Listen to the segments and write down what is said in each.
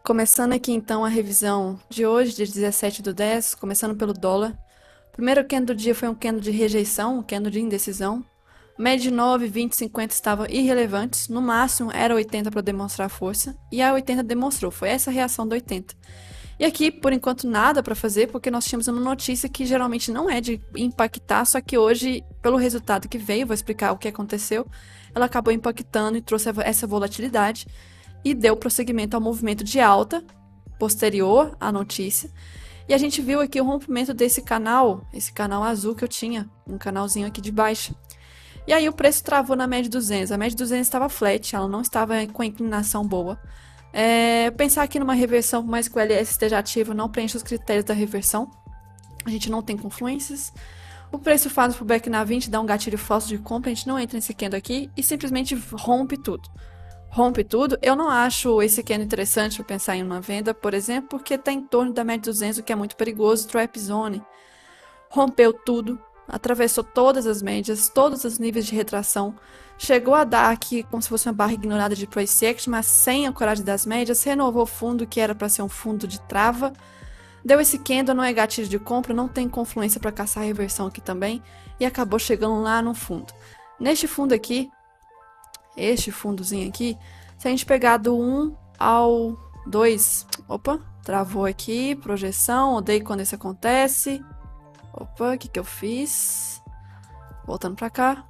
Começando aqui então a revisão de hoje, dia 17/10, começando pelo dólar. O primeiro candle do dia foi um candle de rejeição, um candle de indecisão. Média de 9, 20, 50 estavam irrelevantes, no máximo era 80 para demonstrar força, e a 80 demonstrou, foi essa a reação do 80. E aqui, por enquanto, nada para fazer, porque nós tínhamos uma notícia que geralmente não é de impactar, só que hoje, pelo resultado que veio, vou explicar o que aconteceu, ela acabou impactando e trouxe essa volatilidade e deu prosseguimento ao movimento de alta posterior à notícia. E a gente viu aqui o rompimento desse canal, esse canal azul que eu tinha, um canalzinho aqui de baixo. E aí o preço travou na média 200. A média 200 estava flat, ela não estava com a inclinação boa. Pensar aqui numa reversão, por mais que o LS esteja ativo, não preenche os critérios da reversão. A gente não tem confluências. O preço faz pro back na 20, dá um gatilho falso de compra, a gente não entra nesse candle aqui e simplesmente rompe tudo. Rompe tudo. Eu não acho esse candle interessante para pensar em uma venda, por exemplo, porque está em torno da média 200, o que é muito perigoso, trap zone. Rompeu tudo, atravessou todas as médias, todos os níveis de retração, chegou a dar aqui como se fosse uma barra ignorada de price action, mas sem a coragem das médias, renovou o fundo que era para ser um fundo de trava, deu esse candle, não é gatilho de compra, não tem confluência para caçar a reversão aqui também, e acabou chegando lá no fundo. Neste fundo aqui, este fundozinho aqui, se a gente pegar do 1 ao 2, opa, travou aqui, projeção, odeio quando isso acontece. Opa, o que eu fiz? Voltando pra cá.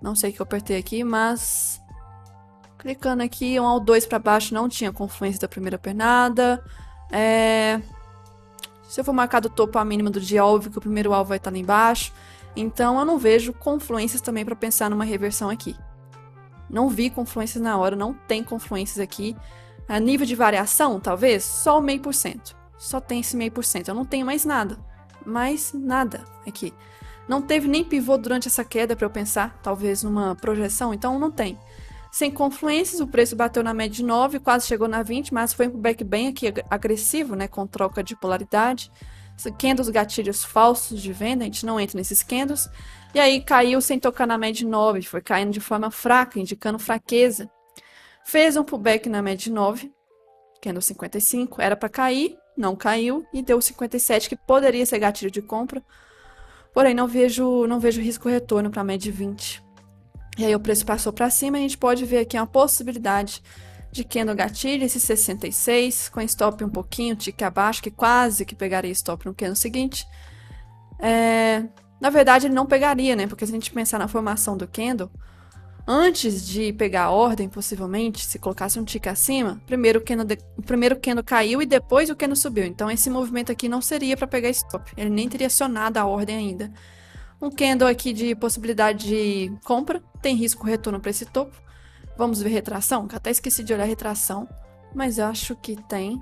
Não sei o que eu apertei aqui, mas clicando aqui, 1 ao 2 para baixo não tinha confluência da primeira pernada. Se eu for marcar do topo a mínima do dia, óbvio que o primeiro alvo vai estar lá embaixo. Então eu não vejo confluências também para pensar numa reversão aqui. Não vi confluências na hora, não tem confluências aqui. A nível de variação, talvez, só o 0,5%. Só tem esse 0,5%. Eu não tenho mais nada. Mais nada aqui. Não teve nem pivô durante essa queda para eu pensar, talvez numa projeção, então não tem. Sem confluências, o preço bateu na média de 9, quase chegou na 20, mas foi um back bem aqui agressivo, né, com troca de polaridade. Candles gatilhos falsos de venda, a gente não entra nesses candles. E aí caiu sem tocar na média de 9, foi caindo de forma fraca, indicando fraqueza. Fez um pullback na média de 9, candle 55, era para cair, não caiu e deu 57, que poderia ser gatilho de compra. Porém, não vejo risco retorno para a média de 20. E aí o preço passou para cima, a gente pode ver aqui uma possibilidade de candle gatilho, esse 66, com stop um pouquinho, tique abaixo, que quase que pegaria stop no candle seguinte. Na verdade, ele não pegaria, né? Porque se a gente pensar na formação do candle, antes de pegar a ordem, possivelmente, se colocasse um tique acima, o primeiro candle caiu e depois o candle subiu. Então, esse movimento aqui não seria para pegar stop. Ele nem teria acionado a ordem ainda. Um candle aqui de possibilidade de compra, tem risco retorno para esse topo. Vamos ver retração, que até esqueci de olhar a retração, mas eu acho que tem.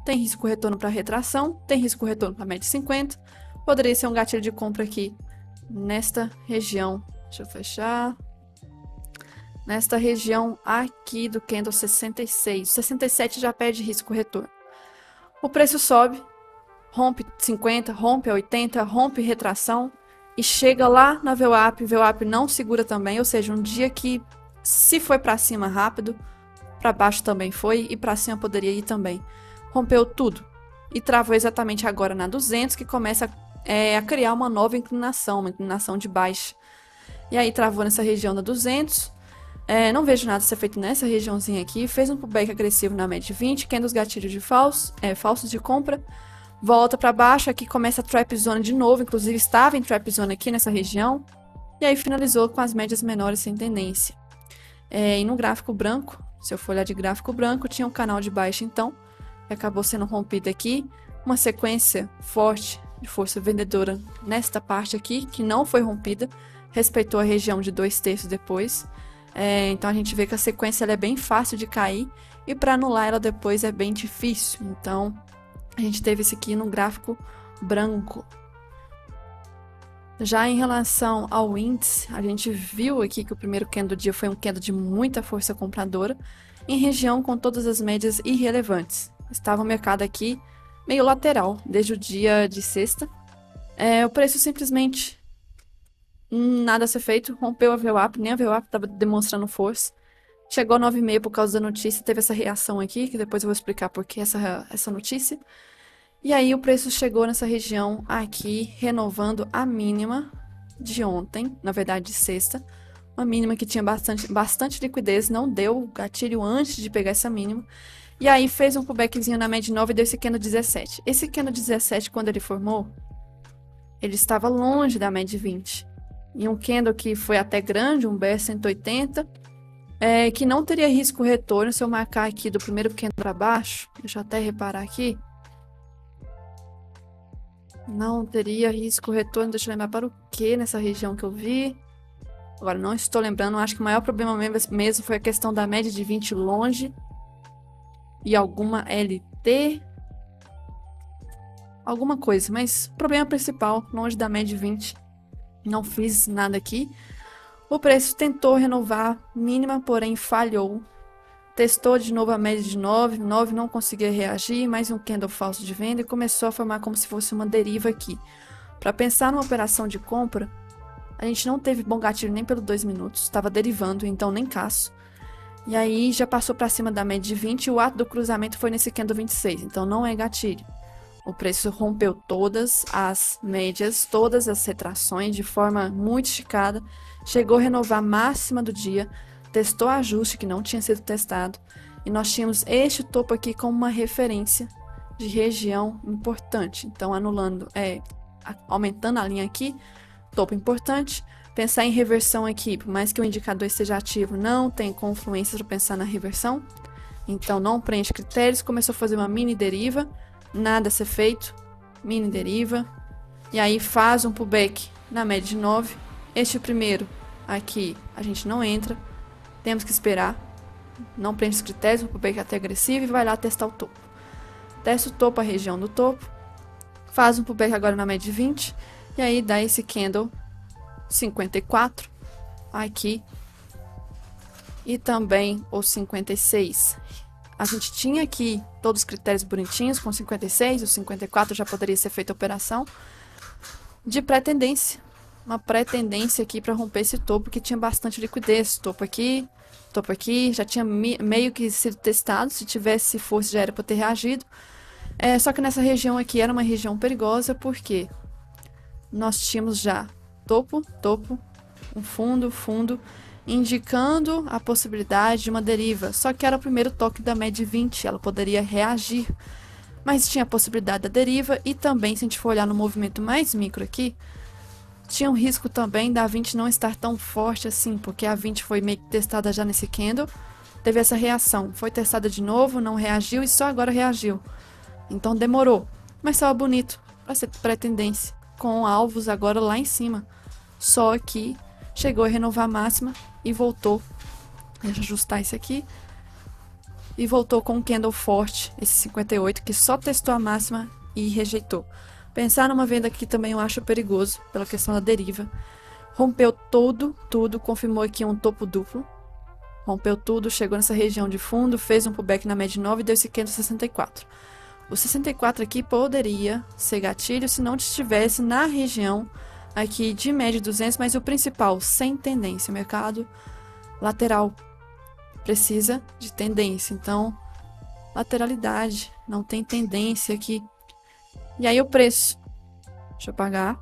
Tem risco retorno para retração, tem risco retorno para média de 50. Poderia ser um gatilho de compra aqui nesta região. Deixa eu fechar. Nesta região aqui do candle 66. 67 já perde risco retorno. O preço sobe, rompe 50, rompe 80, rompe retração e chega lá na VWAP. VWAP não segura também, ou seja, um dia que se foi para cima rápido, para baixo também foi e para cima poderia ir também. Rompeu tudo e travou exatamente agora na 200, que começa a criar uma nova inclinação, uma inclinação de baixa. E aí travou nessa região da 200. Não vejo nada ser feito nessa regiãozinha aqui. Fez um pullback agressivo na média de 20, candles gatilhos de falsos de compra. Volta para baixo, aqui começa a trap zone de novo, inclusive estava em trap zone aqui nessa região. E aí finalizou com as médias menores sem tendência. E no gráfico branco, se eu for olhar de gráfico branco, tinha um canal de baixa então, que acabou sendo rompido aqui. Uma sequência forte de força vendedora nesta parte aqui, que não foi rompida, respeitou a região de 2/3 depois. Então a gente vê que a sequência ela é bem fácil de cair e para anular ela depois é bem difícil. Então a gente teve isso aqui no gráfico branco. Já em relação ao índice, a gente viu aqui que o primeiro candle do dia foi um candle de muita força compradora em região com todas as médias irrelevantes. Estava o mercado aqui meio lateral desde o dia de sexta. O preço simplesmente nada a ser feito, rompeu a VWAP, nem a VWAP estava demonstrando força. Chegou 9,5 por causa da notícia, teve essa reação aqui, que depois eu vou explicar por que essa notícia. E aí o preço chegou nessa região aqui, renovando a mínima de ontem, na verdade de sexta. Uma mínima que tinha bastante liquidez, não deu gatilho antes de pegar essa mínima. E aí fez um pullbackzinho na média 9 e deu esse candle 17. Esse candle 17, quando ele formou, ele estava longe da média 20. E um candle que foi até grande, um bear 180, que não teria risco retorno se eu marcar aqui do primeiro candle para baixo. Deixa eu até reparar aqui. Não teria risco retorno, deixa eu lembrar para o que nessa região que eu vi. Agora, não estou lembrando, acho que o maior problema mesmo foi a questão da média de 20 longe. E alguma LT. Alguma coisa, mas o problema principal, longe da média de 20. Não fiz nada aqui. O preço tentou renovar mínima, porém falhou. Testou de novo a média de 9. 9 não conseguia reagir, mais um candle falso de venda e começou a formar como se fosse uma deriva aqui. Para pensar numa operação de compra, a gente não teve bom gatilho nem pelos 2 minutos, estava derivando, então nem caço. E aí já passou para cima da média de 20 e o ato do cruzamento foi nesse candle 26, então não é gatilho. O preço rompeu todas as médias, todas as retrações de forma muito esticada, chegou a renovar a máxima do dia, testou ajuste que não tinha sido testado e nós tínhamos este topo aqui como uma referência de região importante. Então aumentando a linha aqui, topo importante. Pensar em reversão aqui, por mais que o indicador esteja ativo, não tem confluência para pensar na reversão. Então não preenche critérios, começou a fazer uma mini deriva, nada a ser feito, mini deriva. E aí faz um pullback na média de 9. Este primeiro aqui a gente não entra, temos que esperar. Não preenche os critérios, um pullback até agressivo e vai lá testar o topo. Testa o topo, a região do topo. Faz um pullback agora na média de 20. E aí dá esse candle 54 aqui e também o 56. A gente tinha aqui todos os critérios bonitinhos com 56, o 54 já poderia ser feita a operação de pré-tendência. Uma pré-tendência aqui para romper esse topo que tinha bastante liquidez. Topo aqui, já tinha meio que sido testado. Se tivesse força já era para ter reagido. Só que nessa região aqui era uma região perigosa porque nós tínhamos já topo, um fundo, indicando a possibilidade de uma deriva. Só que era o primeiro toque da média 20, ela poderia reagir. Mas tinha a possibilidade da deriva e também, se a gente for olhar no movimento mais micro aqui, tinha um risco também da 20 não estar tão forte assim, porque a 20 foi meio que testada já nesse candle, teve essa reação, foi testada de novo, não reagiu e só agora reagiu. Então demorou, mas estava bonito para ser pré-tendência, com alvos agora lá em cima. Só que chegou a renovar a máxima e voltou. Deixa eu ajustar isso aqui. E voltou com um candle forte, esse 58, que só testou a máxima e rejeitou. Pensar numa venda aqui também eu acho perigoso, pela questão da deriva. Rompeu tudo, confirmou aqui um topo duplo. Rompeu tudo, chegou nessa região de fundo, fez um pullback na média 9 e deu esse candle 64. O 64 aqui poderia ser gatilho se não estivesse na região aqui de média 200, mas o principal, sem tendência. O mercado lateral precisa de tendência, então lateralidade, não tem tendência aqui. E aí o preço, deixa eu apagar,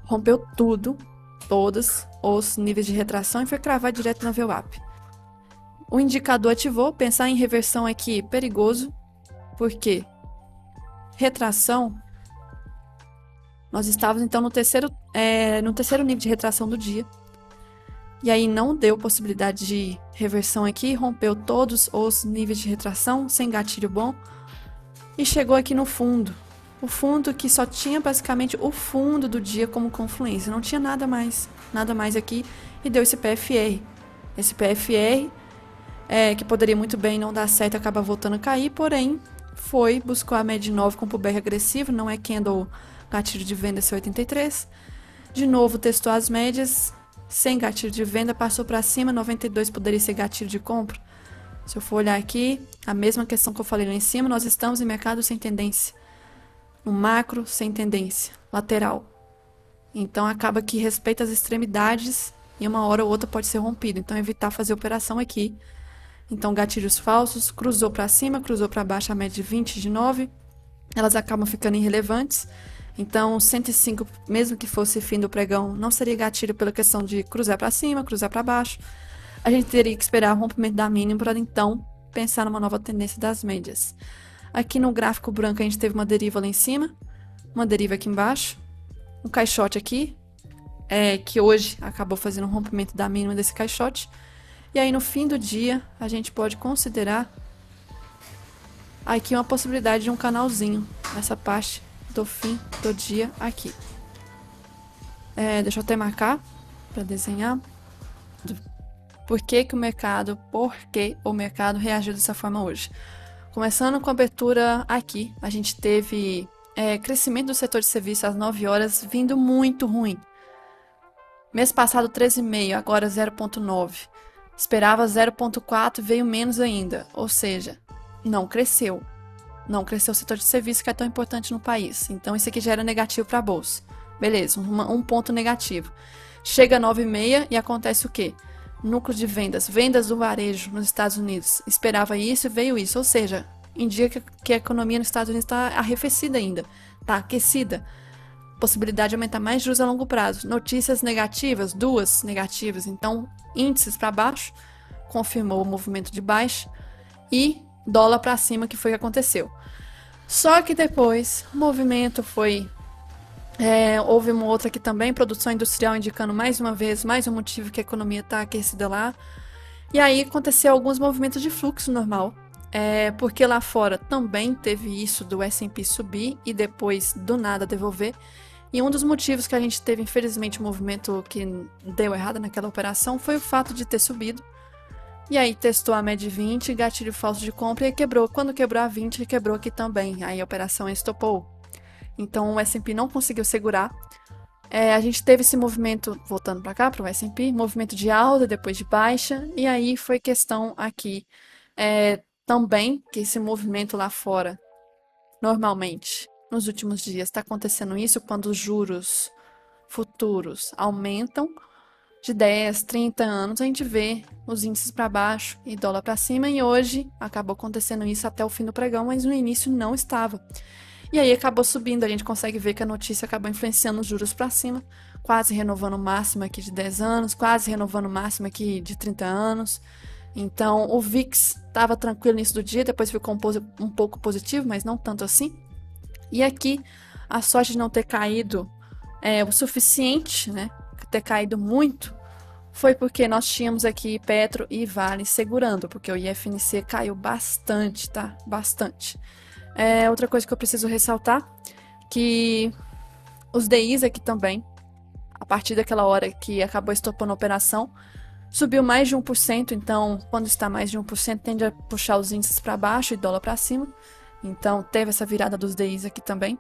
rompeu tudo, todos os níveis de retração e foi cravar direto na VWAP. O indicador ativou, pensar em reversão aqui perigoso, porque retração, nós estávamos então no terceiro nível de retração do dia. E aí não deu possibilidade de reversão aqui, rompeu todos os níveis de retração, sem gatilho bom. E chegou aqui no fundo. O fundo que só tinha basicamente o fundo do dia como confluência. Não tinha nada mais aqui. E deu esse PFR. Esse PFR, que poderia muito bem não dar certo, acaba voltando a cair, porém buscou a média de 9 com pullback agressivo, não é candle gatilho de venda C83. De novo testou as médias, sem gatilho de venda, passou para cima, 92 poderia ser gatilho de compra. Se eu for olhar aqui, a mesma questão que eu falei lá em cima, nós estamos em mercado sem tendência. No macro, sem tendência, lateral. Então acaba que respeita as extremidades e uma hora ou outra pode ser rompido. Então, evitar fazer operação aqui. Então, gatilhos falsos, cruzou para cima, cruzou para baixo a média de 20, de 9, elas acabam ficando irrelevantes. Então, 105, mesmo que fosse fim do pregão, não seria gatilho pela questão de cruzar para cima, cruzar para baixo. A gente teria que esperar o rompimento da mínima para então pensar numa nova tendência das médias. Aqui no gráfico branco a gente teve uma deriva lá em cima, uma deriva aqui embaixo, um caixote aqui, que hoje acabou fazendo um rompimento da mínima desse caixote. E aí no fim do dia a gente pode considerar aqui uma possibilidade de um canalzinho nessa parte do fim do dia aqui. Deixa eu até marcar para desenhar. Por que o mercado reagiu dessa forma hoje? Começando com a abertura aqui, a gente teve crescimento do setor de serviços às 9 horas vindo muito ruim. Mês passado 13,5, agora 0,9. Esperava 0,4, veio menos ainda. Ou seja, não cresceu. Não cresceu o setor de serviços que é tão importante no país. Então isso aqui já era negativo para a bolsa. Beleza, um ponto negativo. Chega a 9,5 e acontece o quê? Núcleo de vendas, vendas do varejo nos Estados Unidos. Esperava isso e veio isso. Ou seja, indica que a economia nos Estados Unidos está arrefecida ainda. Está aquecida. Possibilidade de aumentar mais juros a longo prazo. Notícias negativas, 2 negativas. Então, índices para baixo, confirmou o movimento de baixa. E dólar para cima, que foi o que aconteceu. Só que depois, o movimento foi... houve uma outra aqui também, produção industrial indicando mais uma vez, mais um motivo que a economia está aquecida lá. E aí aconteceu alguns movimentos de fluxo normal. Porque lá fora também teve isso do S&P subir e depois do nada devolver. E um dos motivos que a gente teve, infelizmente, um movimento que deu errado naquela operação foi o fato de ter subido. E aí testou a média 20, gatilho falso de compra e quebrou. Quando quebrou a 20, quebrou aqui também. Aí a operação estopou. Então o S&P não conseguiu segurar. A gente teve esse movimento, voltando para cá, para o S&P, movimento de alta, depois de baixa. E aí foi questão aqui também que esse movimento lá fora, normalmente, nos últimos dias, está acontecendo isso quando os juros futuros aumentam de 10, 30 anos, a gente vê os índices para baixo e dólar para cima, e hoje acabou acontecendo isso até o fim do pregão, mas no início não estava. E aí acabou subindo, a gente consegue ver que a notícia acabou influenciando os juros para cima, quase renovando o máximo aqui de 10 anos, quase renovando o máximo aqui de 30 anos. Então o VIX estava tranquilo no início do dia, depois ficou um pouco positivo, mas não tanto assim. E aqui, a sorte de não ter caído o suficiente, né? Ter caído muito, foi porque nós tínhamos aqui Petro e Vale segurando, porque o IFNC caiu bastante, tá? Bastante. Outra coisa que eu preciso ressaltar, que os DIs aqui também, a partir daquela hora que acabou estopando a operação, subiu mais de 1%, então quando está mais de 1%, tende a puxar os índices para baixo e dólar para cima. Então teve essa virada dos DIs aqui também.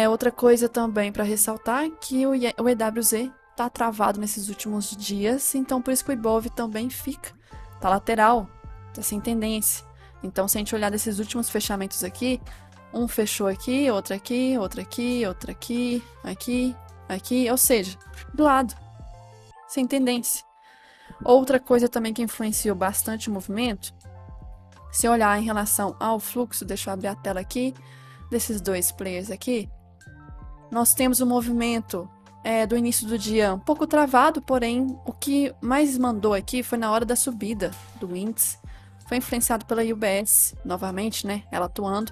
Outra coisa também para ressaltar é que o EWZ está travado nesses últimos dias, então por isso que o Ibov também tá lateral, tá sem tendência. Então se a gente olhar desses últimos fechamentos aqui, um fechou aqui, outro aqui, outro aqui, outro aqui, aqui, aqui, ou seja, do lado, sem tendência. Outra coisa também que influenciou bastante o movimento, se olhar em relação ao fluxo, deixa eu abrir a tela aqui, desses dois players aqui, nós temos o movimento do início do dia um pouco travado, porém o que mais mandou aqui foi na hora da subida do índice, foi influenciado pela UBS, novamente, né, ela atuando,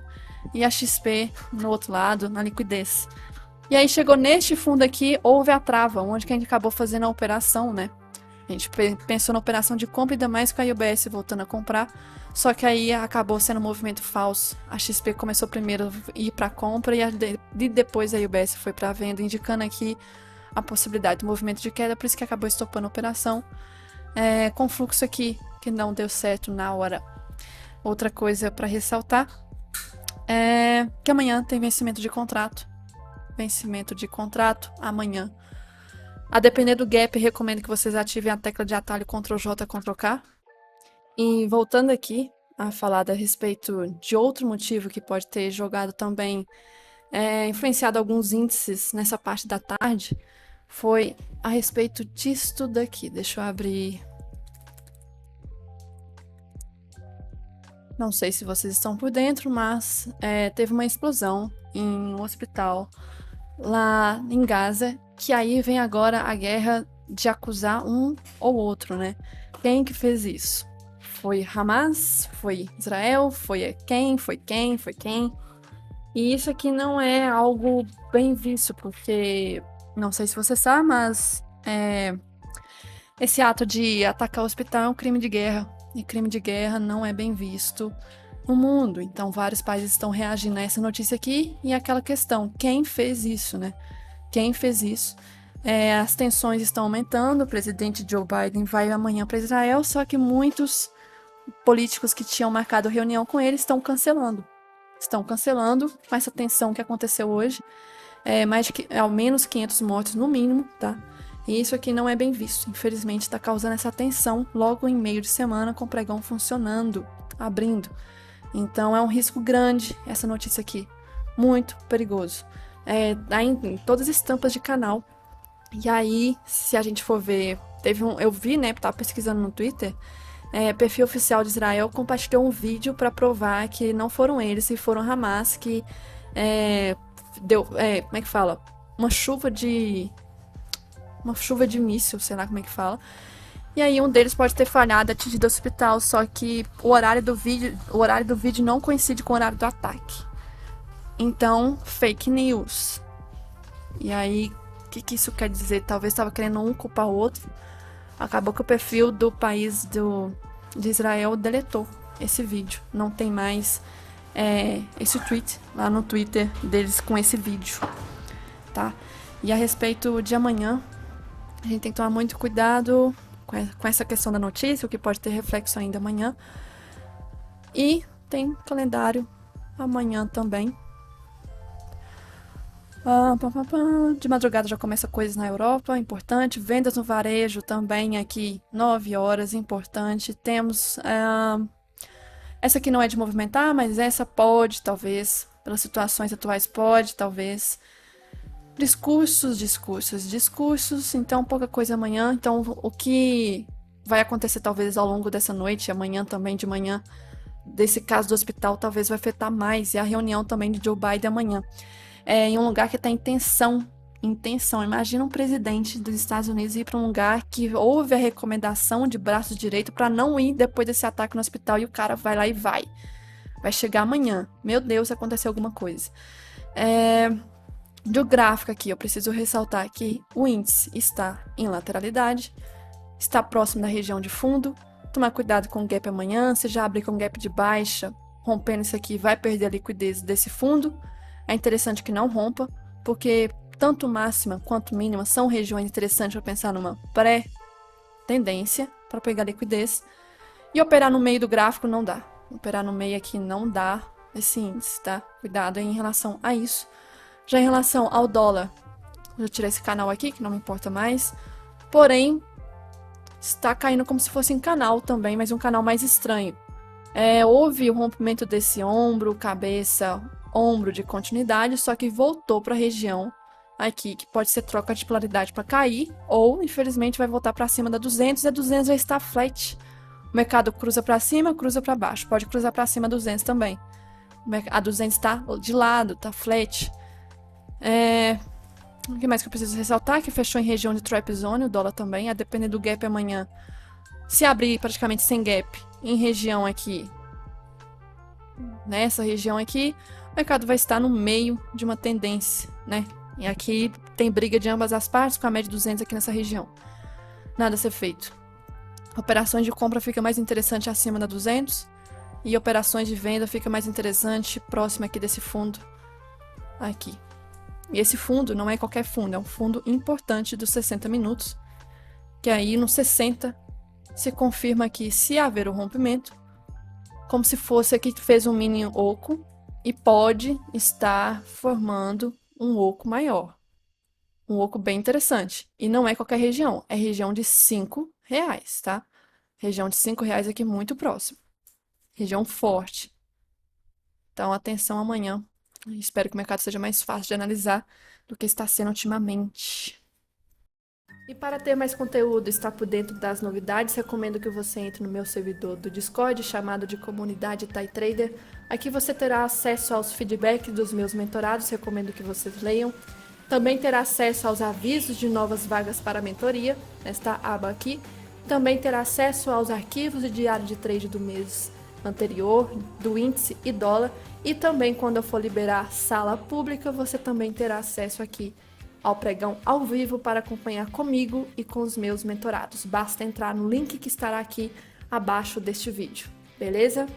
e a XP no outro lado, na liquidez. E aí chegou neste fundo aqui, houve a trava, onde que a gente acabou fazendo a operação, né, a gente pensou na operação de compra, ainda mais com a UBS voltando a comprar, só que aí acabou sendo um movimento falso. A XP começou primeiro a ir para compra e depois a UBS foi para venda, indicando aqui a possibilidade do movimento de queda, por isso que acabou estopando a operação. Com fluxo aqui, que não deu certo na hora. Outra coisa para ressaltar é que amanhã tem vencimento de contrato. Vencimento de contrato amanhã. A depender do gap, recomendo que vocês ativem a tecla de atalho Ctrl+J, Ctrl+K. E voltando aqui a falar a respeito de outro motivo que pode ter jogado também, influenciado alguns índices nessa parte da tarde, foi a respeito disto daqui. Deixa eu abrir. Não sei se vocês estão por dentro, mas teve uma explosão em um hospital lá em Gaza, que aí vem agora a guerra de acusar um ou outro, né? Quem que fez isso? Foi Hamas? Foi Israel? Foi quem? Foi quem? Foi quem? E isso aqui não é algo bem visto, porque não sei se você sabe, mas esse ato de atacar o hospital é um crime de guerra. E crime de guerra não é bem visto no mundo. Então, vários países estão reagindo a essa notícia aqui e aquela questão: quem fez isso, né? Quem fez isso? As tensões estão aumentando. O presidente Joe Biden vai amanhã para Israel, só que muitos políticos que tinham marcado reunião com ele estão cancelando. Estão cancelando com essa tensão que aconteceu hoje. Ao menos 500 mortos no mínimo, tá? E isso aqui não é bem visto. Infelizmente, está causando essa tensão logo em meio de semana com o pregão funcionando, abrindo. Então é um risco grande essa notícia aqui. Muito perigoso. Tá em todas as estampas de canal. E aí, se a gente for ver, eu vi, né, tava pesquisando no Twitter, perfil oficial de Israel compartilhou um vídeo para provar que não foram eles, e foram Hamas que deu, como é que fala? Uma chuva de míssil, sei lá como é que fala. E aí um deles pode ter falhado, atingido o hospital, só que o horário do vídeo não coincide com o horário do ataque. Então, fake news. E aí, o que isso quer dizer? Talvez estava querendo um culpar o outro. Acabou que o perfil do país de Israel deletou esse vídeo. Não tem mais esse tweet lá no Twitter deles com esse vídeo, tá? E a respeito de amanhã, a gente tem que tomar muito cuidado com essa questão da notícia, o que pode ter reflexo ainda amanhã. E tem calendário amanhã também. De madrugada já começa coisas na Europa, importante. Vendas no varejo também aqui, 9 horas, importante. Temos. Essa aqui não é de movimentar, mas essa pode, talvez. Pelas situações atuais, pode, talvez. Discursos. Então, pouca coisa amanhã. Então, o que vai acontecer talvez ao longo dessa noite, amanhã também de manhã, desse caso do hospital, talvez vai afetar mais. E a reunião também de Joe Biden amanhã. Em um lugar que está em tensão. Imagina um presidente dos Estados Unidos ir para um lugar que houve a recomendação de braço direito para não ir depois desse ataque no hospital e o cara vai lá e vai. Vai chegar amanhã. Meu Deus, se acontecer alguma coisa. Do gráfico aqui, eu preciso ressaltar que o índice está em lateralidade, está próximo da região de fundo. Tomar cuidado com o gap amanhã. Se já abrir com gap de baixa, rompendo isso aqui, vai perder a liquidez desse fundo. É interessante que não rompa, porque tanto máxima quanto mínima são regiões interessantes para pensar numa pré-tendência para pegar liquidez. E operar no meio do gráfico não dá. Operar no meio aqui não dá esse índice, tá? Cuidado em relação a isso. Já em relação ao dólar, eu tirei esse canal aqui, que não me importa mais. Porém, está caindo como se fosse em canal também, mas um canal mais estranho. Houve o rompimento desse ombro, cabeça, ombro de continuidade, só que voltou para a região aqui, que pode ser troca de polaridade para cair, ou infelizmente vai voltar para cima da 200 e a 200 vai estar flat. O mercado cruza para cima, cruza para baixo, pode cruzar para cima a 200 também. A 200 está de lado, está flat. O que mais que eu preciso ressaltar? Que fechou em região de trap zone, o dólar também, a depender do gap amanhã. Se abrir praticamente sem gap em região aqui, nessa região aqui, o mercado vai estar no meio de uma tendência, né? E aqui tem briga de ambas as partes, com a média de 200 aqui nessa região. Nada a ser feito. Operações de compra fica mais interessante acima da 200 e operações de venda fica mais interessante próximo aqui desse fundo aqui. E esse fundo não é qualquer fundo, é um fundo importante dos 60 minutos, que aí no 60 se confirma que se haver o rompimento, como se fosse aqui que fez um mini oco e pode estar formando um oco maior. Um oco bem interessante. E não é qualquer região, é região de R$ 5, tá? Região de R$ 5 aqui muito próximo. Região forte. Então, atenção amanhã. Espero que o mercado seja mais fácil de analisar do que está sendo ultimamente. E para ter mais conteúdo e estar por dentro das novidades, recomendo que você entre no meu servidor do Discord, chamado de Comunidade TaiTrader. Aqui você terá acesso aos feedbacks dos meus mentorados, recomendo que vocês leiam. Também terá acesso aos avisos de novas vagas para mentoria, nesta aba aqui. Também terá acesso aos arquivos de diário de trade do mês anterior, do índice e dólar. E também, quando eu for liberar sala pública, você também terá acesso aqui ao pregão ao vivo para acompanhar comigo e com os meus mentorados. Basta entrar no link que estará aqui abaixo deste vídeo, beleza?